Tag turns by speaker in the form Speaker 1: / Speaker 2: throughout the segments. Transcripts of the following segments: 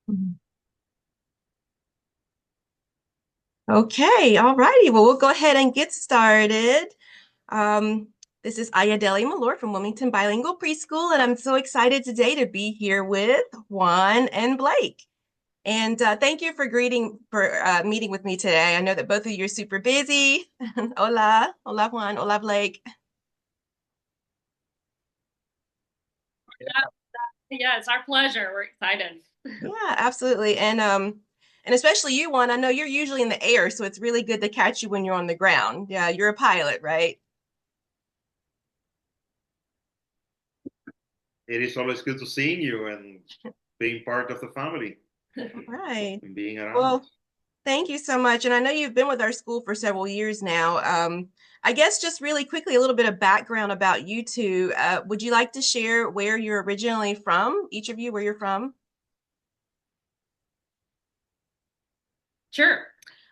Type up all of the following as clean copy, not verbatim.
Speaker 1: Mhm. Okay, all righty. Well, we'll go ahead and get started. Um, this is Ayadeli Malort from Wilmington Bilingual Preschool, and I'm so excited today to be here with Juan and Blake. And thank you for meeting with me today. I know that both of you are super busy. Hola Juan, hola Blake.
Speaker 2: Yeah, it's our pleasure. We're excited.
Speaker 1: Yeah, absolutely. And especially you, Juan. I know you're usually in the air, so it's really good to catch you when you're on the ground. Yeah, you're a pilot, right?
Speaker 3: It is always good to seeing you and being part of the family
Speaker 1: All right.
Speaker 3: and being around.
Speaker 1: Well, thank you so much. And I know you've been with our school for several years now. I guess just really quickly, a little bit of background about you two. Would you like to share where you're originally from? Each of you, where you're from?
Speaker 2: Sure.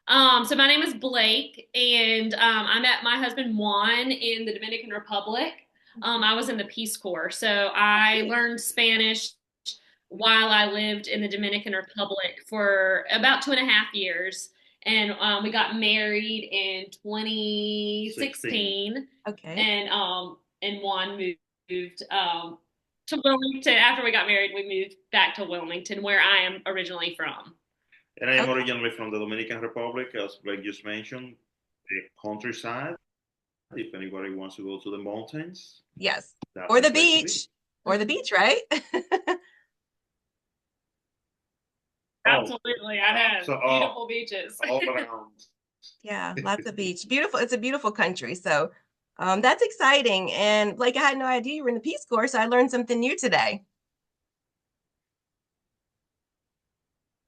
Speaker 2: So my name is Blake, and I met my husband Juan in the Dominican Republic. I was in the Peace Corps, so I learned Spanish while I lived in the Dominican Republic for about 2.5 years. And we got married in
Speaker 3: 16.
Speaker 2: 2016,
Speaker 1: Okay.
Speaker 2: and Juan moved to Wilmington. After we got married, we moved back to Wilmington, where I am originally from.
Speaker 3: And I am
Speaker 1: Okay.
Speaker 3: originally from the Dominican Republic, as Blake just mentioned, the countryside. If anybody wants to go to the mountains,
Speaker 1: Yes.
Speaker 3: that's
Speaker 1: Or
Speaker 3: the
Speaker 1: the
Speaker 3: place to be.
Speaker 1: beach. Or the beach, right?
Speaker 3: Oh,
Speaker 2: Absolutely, I know.
Speaker 3: so
Speaker 2: Beautiful beaches.
Speaker 3: all around.
Speaker 1: Yeah, lots of beach. Beautiful. It's a beautiful country. So that's exciting. And like I had no idea you were in the Peace Corps, so I learned something new today.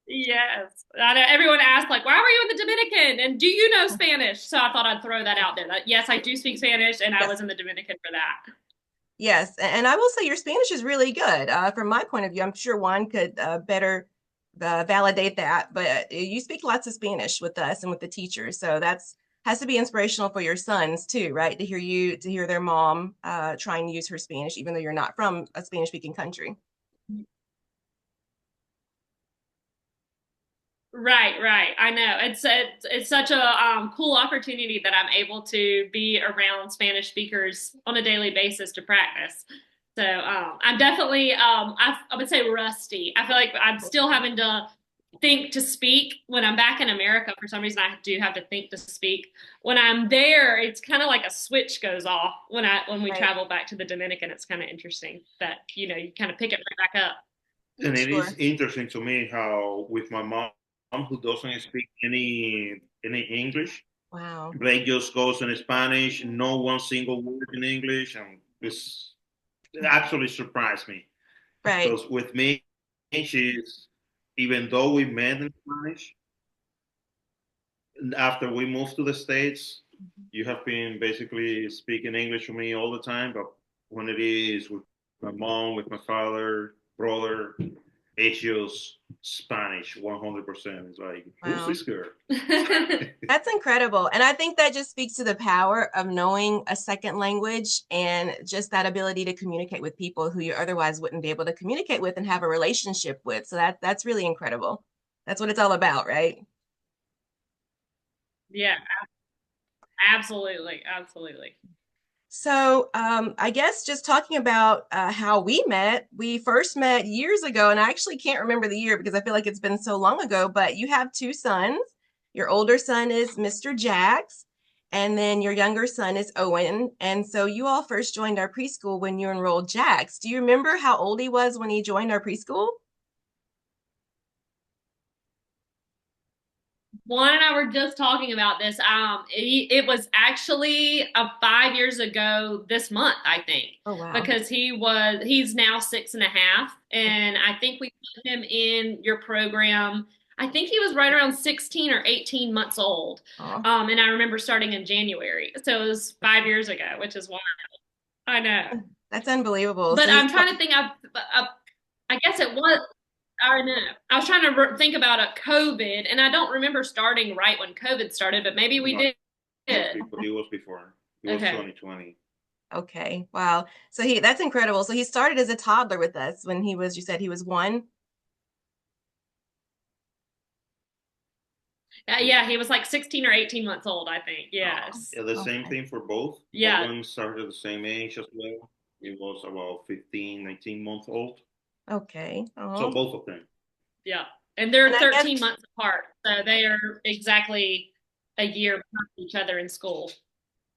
Speaker 2: Yes. I know everyone asked, like, why were you in the Dominican? And do you know Spanish? So I thought I'd throw that out there. That, yes, I do speak Spanish, and I
Speaker 1: Yes.
Speaker 2: was in the Dominican for that.
Speaker 1: Yes, and I will say your Spanish is really good. From my point of view, I'm sure Juan could better validate that. But you speak lots of Spanish with us and with the teachers, so that's has to be inspirational for your sons too, right? To hear their mom trying to use her Spanish, even though you're not from a Spanish-speaking country.
Speaker 2: Right, right. I know. It's such a cool opportunity that I'm able to be around Spanish speakers on a daily basis to practice. So I'm definitely I would say rusty. I feel like I'm still having to think to speak when I'm back in America. For some reason, I do have to think to speak. When I'm there, it's kind of like a switch goes off when we
Speaker 1: Right.
Speaker 2: travel back to the Dominican. It's kind of interesting that you kind of pick it right back up.
Speaker 3: And it is
Speaker 1: Sure.
Speaker 3: interesting to me how with my mom, who doesn't speak any English,
Speaker 1: Wow.
Speaker 3: Blake just goes in Spanish, no one single word in English, and this actually surprised me
Speaker 1: Right.
Speaker 3: because with me, she's even though we met in Spanish, after we moved to the States, you have been basically speaking English to me all the time, but when it is with my mom, with my father, brother, it's just Spanish 100%. It's like, who's
Speaker 1: Wow.
Speaker 3: this girl?
Speaker 1: That's incredible. And I think that just speaks to the power of knowing a second language and just that ability to communicate with people who you otherwise wouldn't be able to communicate with and have a relationship with. So that's really incredible. That's what it's all about, right?
Speaker 2: Yeah, absolutely, absolutely.
Speaker 1: So I guess just talking about how we first met years ago, and I actually can't remember the year because I feel like it's been so long ago, but you have two sons. Your older son is Mr. Jax, and then your younger son is Owen. And so you all first joined our preschool when you enrolled Jax. Do you remember how old he was when he joined our preschool?
Speaker 2: Juan and I were just talking about this. It was actually 5 years ago this month, I think,
Speaker 1: Oh, wow.
Speaker 2: because he's now 6.5, and I think we put him in your program. I think he was right around 16 or 18 months old.
Speaker 1: Oh,
Speaker 2: And I remember starting in January, so it was 5 years ago, which is wild. I know,
Speaker 1: that's unbelievable. So
Speaker 2: but
Speaker 1: he's
Speaker 2: I'm trying to think. I guess it was. I know. I was trying to think about a COVID, and I don't remember starting right when COVID started, but maybe we
Speaker 3: No,
Speaker 2: did.
Speaker 3: it was before. It was
Speaker 2: Okay.
Speaker 3: 2020.
Speaker 1: okay. Wow. So that's incredible. So he started as a toddler with us when you said he was one.
Speaker 2: Yeah, he was like 16 or 18 months old, I think.
Speaker 1: Oh,
Speaker 2: Yes.
Speaker 3: Yeah, the same
Speaker 1: okay.
Speaker 3: thing for both.
Speaker 2: Yeah.
Speaker 3: Owen started the same age as well. He was about 15, 19 months old.
Speaker 1: Okay.
Speaker 3: So
Speaker 1: Oh.
Speaker 3: both of them.
Speaker 2: Yeah. And
Speaker 1: And
Speaker 2: they're
Speaker 1: I guess
Speaker 2: 13 months apart. So they are exactly a year behind each other in school.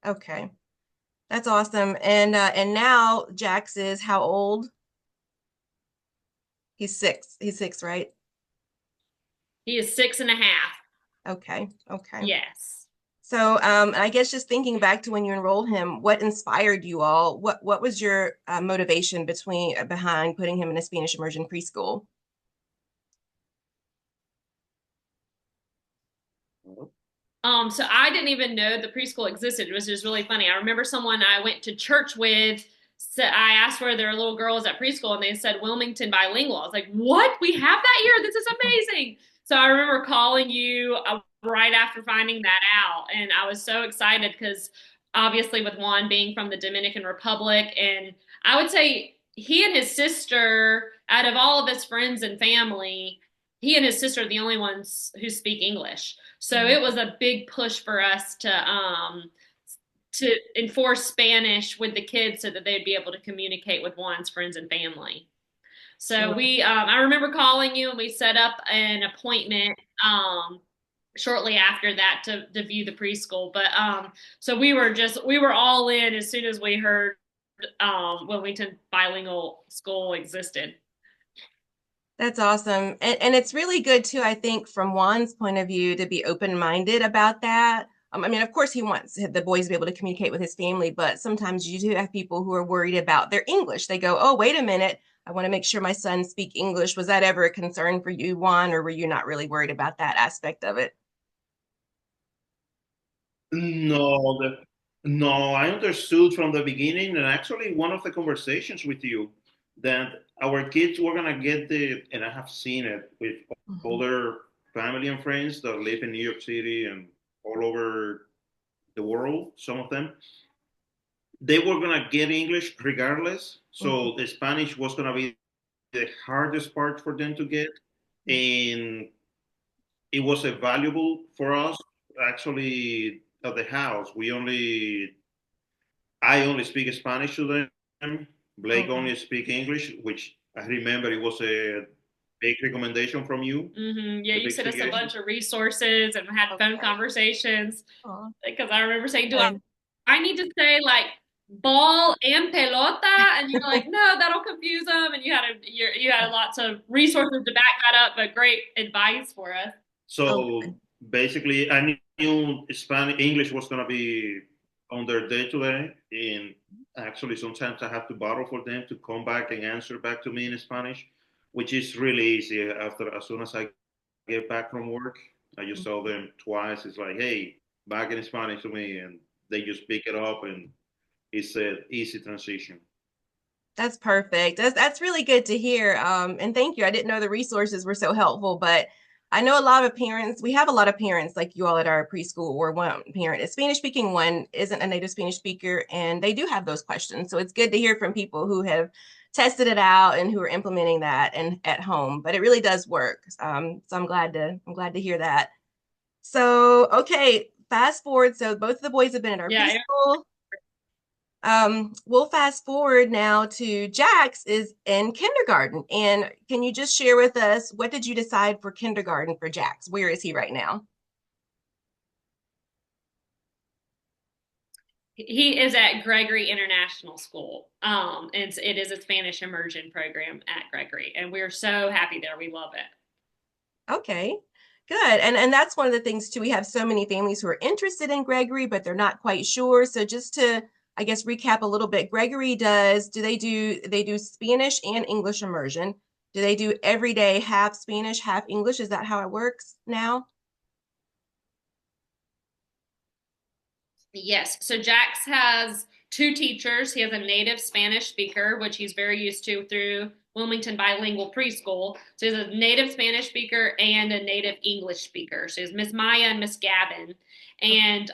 Speaker 1: okay. That's awesome. And now Jax is how old? He's 6. He's 6, right?
Speaker 2: He is 6.5.
Speaker 1: Okay. Okay.
Speaker 2: Yes.
Speaker 1: So, I guess just thinking back to when you enrolled him, what inspired you all? What was your motivation behind putting him in a Spanish immersion preschool?
Speaker 2: So I didn't even know the preschool existed. It was just really funny. I remember someone I went to church with. So I asked where their little girl was at preschool, and they said Wilmington Bilingual. I was like, "What? We have that here? This is amazing!" So I remember calling you right after finding that out, and I was so excited because obviously with Juan being from the Dominican Republic, and I would say he and his sister, out of all of his friends and family, he and his sister are the only ones who speak English. So it was a big push for us to enforce Spanish with the kids so that they'd be able to communicate with Juan's friends and family. So
Speaker 1: Sure.
Speaker 2: I remember calling you and we set up an appointment shortly after that to view the preschool. But so we were all in as soon as we heard Wilmington Bilingual School existed.
Speaker 1: That's awesome. And it's really good too, I think, from Juan's point of view, to be open-minded about that. I mean, of course, he wants the boys to be able to communicate with his family, but sometimes you do have people who are worried about their English. They go, "Oh, wait a minute. I want to make sure my son speak English." Was that ever a concern for you, Juan, or were you not really worried about that aspect of it?
Speaker 3: No, no, I understood from the beginning, and actually, one of the conversations with you, that our kids were gonna get and I have seen it with
Speaker 1: Mhm.
Speaker 3: other family and friends that live in New York City and all over the world. Some of them, they were gonna get English regardless.
Speaker 1: Mhm.
Speaker 3: So the Spanish was gonna be the hardest part for them to get, and it was a valuable for us. Actually, at the house, I only speak Spanish to them. Blake
Speaker 1: Okay.
Speaker 3: only speak English, which I remember it was a big recommendation from you,
Speaker 2: Yeah,
Speaker 3: a
Speaker 2: you
Speaker 3: big
Speaker 2: sent us a
Speaker 3: suggestion.
Speaker 2: bunch of resources and had phone
Speaker 1: Okay.
Speaker 2: conversations
Speaker 1: Aw,
Speaker 2: because I remember saying, "Do
Speaker 1: good.
Speaker 2: I need to say like ball and pelota?" And you're like, "No, that'll confuse them." And you had lots of resources to back that up, but great advice for us.
Speaker 1: Oh,
Speaker 3: So
Speaker 1: good.
Speaker 3: basically, I knew Spanish, English was going to be on their day to day. And actually, sometimes I have to borrow for them to come back and answer back to me in Spanish, which is really easy. As soon as I get back from work, I just tell them twice. It's like, hey, back in Spanish to me. And they just pick it up, and it's an easy transition.
Speaker 1: That's perfect. That's really good to hear. And thank you. I didn't know the resources were so helpful, but I know a lot of parents, we have a lot of parents like you all at our preschool, where one parent is Spanish speaking, one isn't a native Spanish speaker, and they do have those questions. So it's good to hear from people who have tested it out and who are implementing that and at home. But it really does work. So I'm glad to hear that. So okay, fast forward. So both of the boys have been at our
Speaker 2: Yeah,
Speaker 1: preschool. We'll fast forward now to Jax is in kindergarten. And can you just share with us, what did you decide for kindergarten for Jax? Where is he right now?
Speaker 2: he is at Gregory International School. And it is a Spanish immersion program at Gregory, and we're so happy there. We love it.
Speaker 1: Okay, good. And that's one of the things too. We have so many families who are interested in Gregory, but they're not quite sure. So just to, I guess, recap a little bit, Gregory they do Spanish and English immersion? Do they do every day half Spanish, half English? Is that how it works now?
Speaker 2: Yes. So Jax has two teachers. He has a native Spanish speaker, which he's very used to through Wilmington Bilingual Preschool. So he's a native Spanish speaker and a native English speaker. So he's Miss Maya and Miss Gavin. And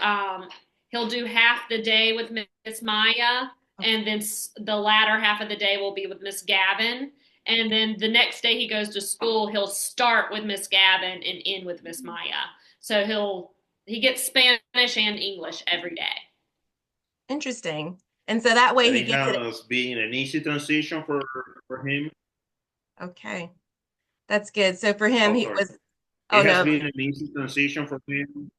Speaker 2: he'll do half the day with Miss Maya, and then the latter half of the day will be with Miss Gavin. And then the next day he goes to school, he'll start with Miss Gavin and end with Miss Maya. So he gets Spanish and English every day.
Speaker 1: Interesting. And so that way
Speaker 3: And
Speaker 1: he
Speaker 3: it
Speaker 1: gets it.
Speaker 3: has been an easy transition for him.
Speaker 1: Okay. That's good. So for him,
Speaker 3: Oh,
Speaker 1: he
Speaker 3: sorry.
Speaker 1: was, oh
Speaker 3: It has
Speaker 1: no,
Speaker 3: been an easy transition for him.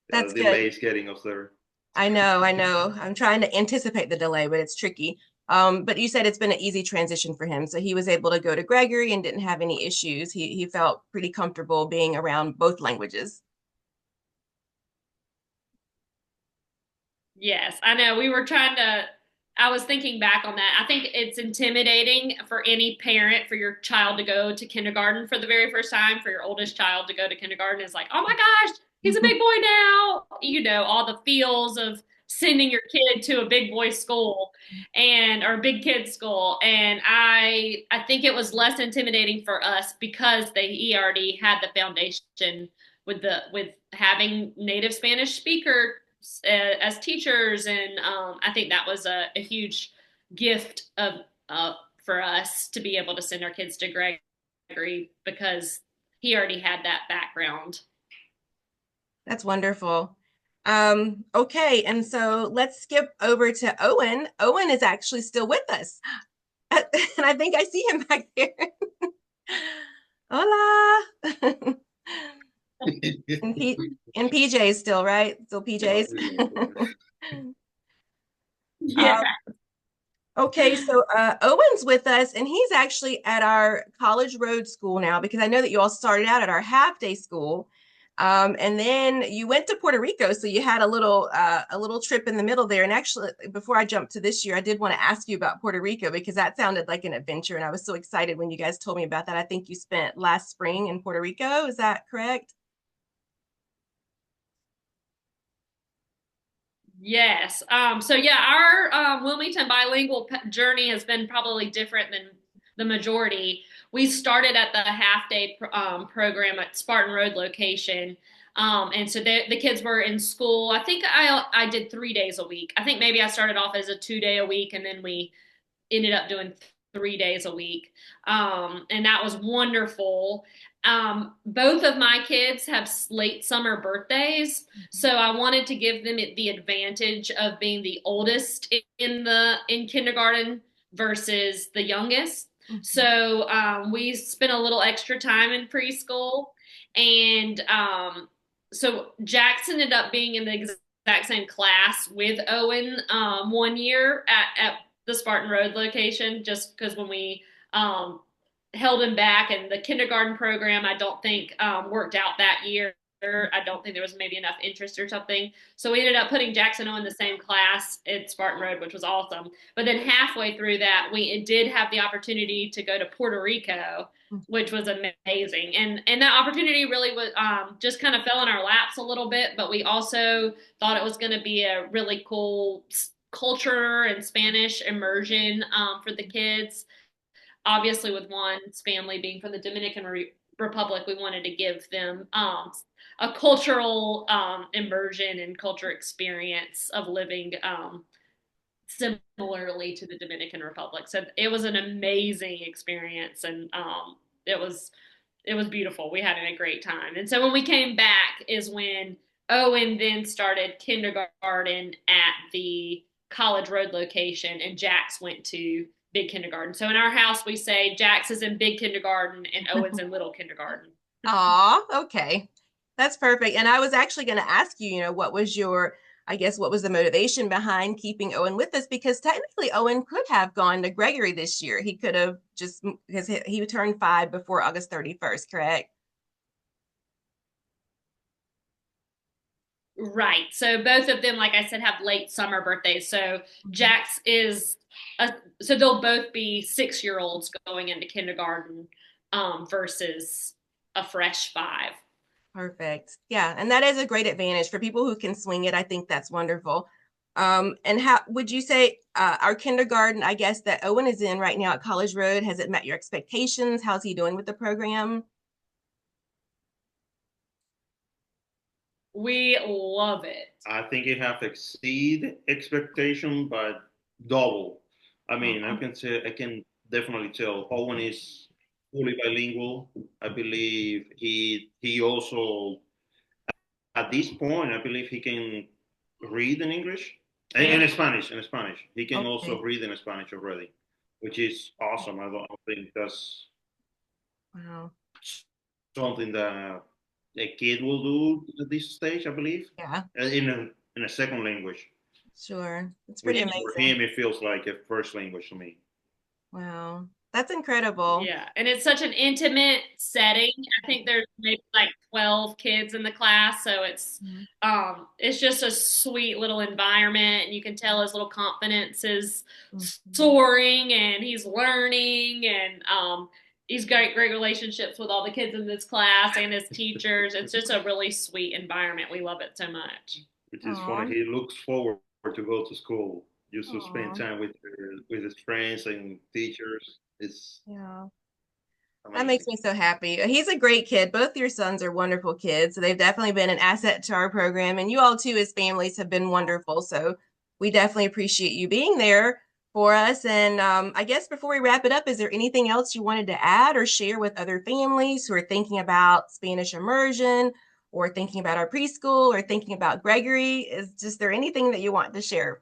Speaker 1: that's good.
Speaker 3: Delay is getting us there.
Speaker 1: I know, I know. I'm trying to anticipate the delay, but it's tricky. But you said it's been an easy transition for him. So he was able to go to Gregory and didn't have any issues. He felt pretty comfortable being around both languages.
Speaker 2: Yes, I know. I was thinking back on that. I think it's intimidating for any parent for your child to go to kindergarten for the very first time, for your oldest child to go to kindergarten. It's like, oh my gosh, he's a big boy now. You know, all the feels of sending your kid to a big boy school or a big kid school. And I think it was less intimidating for us because he already had the foundation with having native Spanish speaker as teachers, and I think that was a huge gift of for us to be able to send our kids to Gregory because he already had that background.
Speaker 1: That's wonderful. Okay, and so let's skip over to Owen. Owen is actually still with us. And I think I see him back there. Hola. in, in PJs still, right? Still PJs.
Speaker 2: Yeah.
Speaker 1: Okay, so Owen's with us, and he's actually at our College Road school now because I know that you all started out at our half day school, and then you went to Puerto Rico, so you had a little trip in the middle there. And actually, before I jump to this year, I did want to ask you about Puerto Rico because that sounded like an adventure, and I was so excited when you guys told me about that. I think you spent last spring in Puerto Rico. Is that correct?
Speaker 2: Yes. So yeah, our Wilmington bilingual journey has been probably different than the majority. We started at the half day program at Spartan Road location. And so the kids were in school. I think I did 3 days a week. I think maybe I started off as a 2 day a week, and then we ended up doing 3 days a week. And that was wonderful. Both of my kids have late summer birthdays, so I wanted to give them the advantage of being the oldest in kindergarten versus the youngest. So we spent a little extra time in preschool, and so Jackson ended up being in the exact same class with Owen 1 year at the Spartan Road location, just because when we held him back, and the kindergarten program I don't think worked out that year. I don't think there was maybe enough interest or something. So we ended up putting Jackson O in the same class at Spartan Road, which was awesome. But then halfway through that, we did have the opportunity to go to Puerto Rico, which was amazing. And that opportunity really was just kind of fell in our laps a little bit, but we also thought it was going to be a really cool culture and Spanish immersion for the kids. Obviously, with Juan's family being from the Dominican Republic, we wanted to give them a cultural immersion and culture experience of living similarly to the Dominican Republic. So it was an amazing experience, and it was beautiful. We had a great time. And so when we came back is when Owen then started kindergarten at the College Road location, and Jax went to big kindergarten. So in our house, we say Jax is in big kindergarten and Owen's in little kindergarten.
Speaker 1: Aw, okay. That's perfect. And I was actually going to ask you, what was I guess, what was the motivation behind keeping Owen with us? Because technically Owen could have gone to Gregory this year. He could have just, because he turned 5 before August 31st, correct?
Speaker 2: Right. So both of them, like I said, have late summer birthdays. So Jax so they'll both be 6 year olds going into kindergarten versus a fresh 5.
Speaker 1: Perfect. Yeah, and that is a great advantage for people who can swing it. I think that's wonderful. And how would you say our kindergarten, I guess, that Owen is in right now at College Road, has it met your expectations? How's he doing with the program?
Speaker 2: We love it.
Speaker 3: I think it have exceed expectation, but double. I mean, I can say I can definitely tell Owen is fully bilingual. I believe he also at this point, I believe he can read in English and
Speaker 2: Yeah.
Speaker 3: in Spanish. In Spanish, he can also
Speaker 1: Okay.
Speaker 3: read in Spanish already, which is awesome. I don't think that's
Speaker 1: Wow.
Speaker 3: something that a kid will do at this stage. I believe
Speaker 1: Yeah,
Speaker 3: in a second language,
Speaker 1: sure. It's pretty
Speaker 3: which for
Speaker 1: amazing.
Speaker 3: him it feels like a first language to me.
Speaker 1: Wow. That's incredible.
Speaker 2: Yeah, and it's such an intimate setting. I think there's maybe like 12 kids in the class, so it's just a sweet little environment, and you can tell his little confidence is
Speaker 1: Mhm.
Speaker 2: soaring, and he's learning, and he's got great relationships with all the kids in this class and his teachers. It's just a really sweet environment. We love it so much.
Speaker 3: Which is funny.
Speaker 1: Aw,
Speaker 3: He looks forward to go to school, just to spend
Speaker 1: aw,
Speaker 3: time with his friends and teachers. It's
Speaker 1: yeah. That makes
Speaker 3: amazing.
Speaker 1: me so happy. He's a great kid. Both your sons are wonderful kids. So they've definitely been an asset to our program. And you all too, as families, have been wonderful. So we definitely appreciate you being there for us. And I guess before we wrap it up, is there anything else you wanted to add or share with other families who are thinking about Spanish immersion or thinking about our preschool or thinking about Gregory? Is just there anything that you want to share?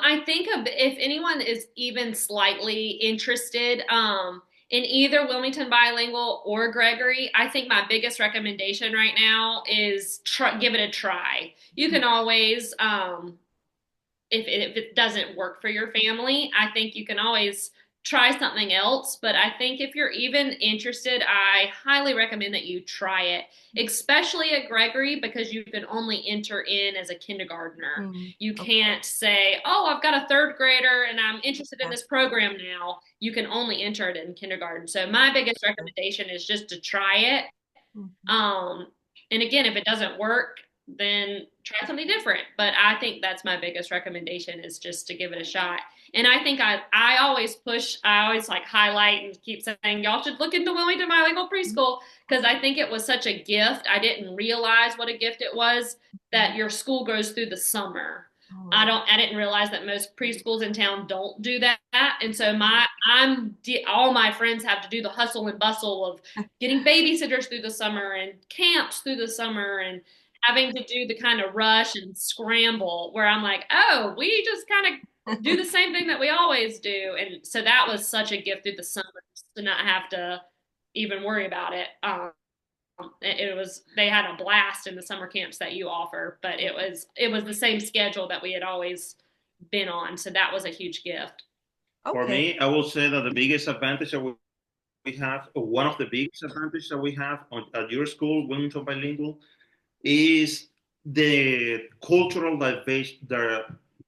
Speaker 2: I think if anyone is even slightly interested, in either Wilmington Bilingual or Gregory, I think my biggest recommendation right now is give it a try. You can always, if it doesn't work for your family, I think you can always try something else. But I think if you're even interested, I highly recommend that you try it, especially at Gregory, because you can only enter in as a kindergartner.
Speaker 1: Mm,
Speaker 2: You
Speaker 1: okay.
Speaker 2: can't say, oh, I've got a third grader and I'm interested in
Speaker 1: Yeah.
Speaker 2: this program now. You can only enter it in kindergarten. So my biggest recommendation is just to try it.
Speaker 1: Mhm.
Speaker 2: um, and again, if it doesn't work, then try something different. But I think that's my biggest recommendation is just to give it a shot. And I think I always push, I always like highlight and keep saying y'all should look into Wilmington Bilingual Preschool because I think it was such a gift. I didn't realize what a gift it was that your school goes through the summer.
Speaker 1: Oh,
Speaker 2: I didn't realize that most preschools in town don't do that. And so all my friends have to do the hustle and bustle of getting babysitters through the summer and camps through the summer and having to do the kind of rush and scramble where I'm like, oh, we just kind of do the same thing that we always do. And so that was such a gift through the summer to not have to even worry about it. It was they had a blast in the summer camps that you offer, but it was the same schedule that we had always been on. So that was a huge gift.
Speaker 3: For
Speaker 1: okay.
Speaker 3: me, I will say that the biggest advantage that we have, or one of the biggest advantages that we have at your school, Wilmington Bilingual, is the cultural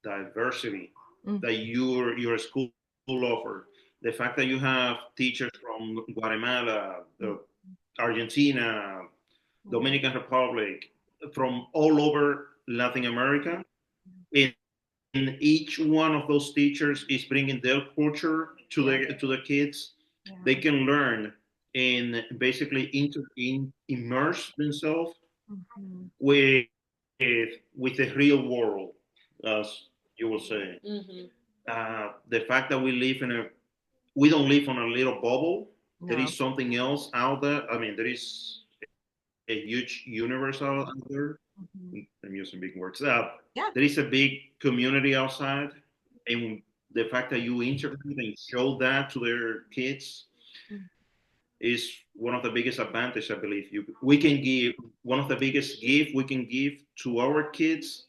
Speaker 3: diversity that
Speaker 1: Mhm.
Speaker 3: your school offer. The fact that you have teachers from Guatemala, Argentina, Dominican Republic, from all over Latin America, and each one of those teachers is bringing their culture to
Speaker 1: Yeah,
Speaker 3: the kids. They
Speaker 1: yeah.
Speaker 3: can learn and basically immerse themselves
Speaker 1: Mhm.
Speaker 3: with with the real world, as you will say.
Speaker 2: Mm-hmm.
Speaker 3: The fact that we don't live on a little bubble. There
Speaker 1: No.
Speaker 3: is something else out there. I mean, there is a huge universe out there.
Speaker 1: Mhm.
Speaker 3: I'm using big words.
Speaker 1: Yeah.
Speaker 3: There is a big community outside, and the fact that you integrate and show that to their kids
Speaker 1: Mm.
Speaker 3: is one of the biggest advantages I believe we can give. One of the biggest gift we can give to our kids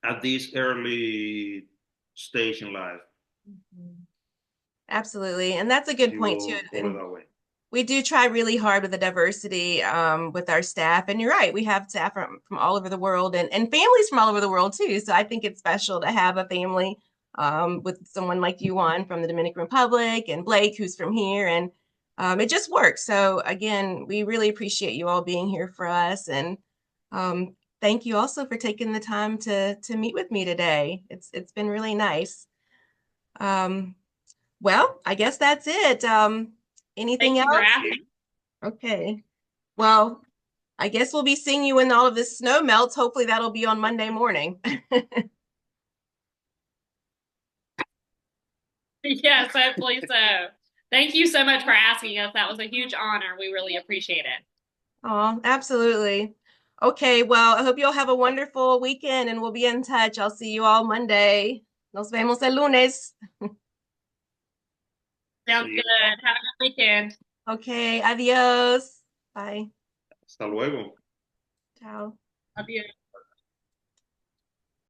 Speaker 3: at this early stage in life.
Speaker 1: Mhm. Absolutely. And that's a good
Speaker 3: You
Speaker 1: point too.
Speaker 3: will put it
Speaker 1: And
Speaker 3: that way.
Speaker 1: we do try really hard with the diversity with our staff. And you're right, we have staff from all over the world and families from all over the world too. So I think it's special to have a family with someone like you, Juan, from the Dominican Republic, and Blake, who's from here. And it just works. So again, we really appreciate you all being here for us. And thank you also for taking the time to meet with me today. It's been really nice. Um, well, I guess that's it. Anything
Speaker 2: Thank you for
Speaker 1: else?
Speaker 2: asking.
Speaker 1: Okay. Well, I guess we'll be seeing you when all of this snow melts. Hopefully that'll be on Monday morning.
Speaker 2: Yes, hopefully so. Thank you so much for asking us. That was a huge honor. We really appreciate it.
Speaker 1: Oh, absolutely. Okay, well, I hope you'll have a wonderful weekend and we'll be in touch. I'll see you all Monday. Nos vemos el lunes.
Speaker 2: Sounds good. Have a good weekend.
Speaker 1: Okay, adios. Bye.
Speaker 3: Hasta luego.
Speaker 1: Ciao.
Speaker 2: Love you.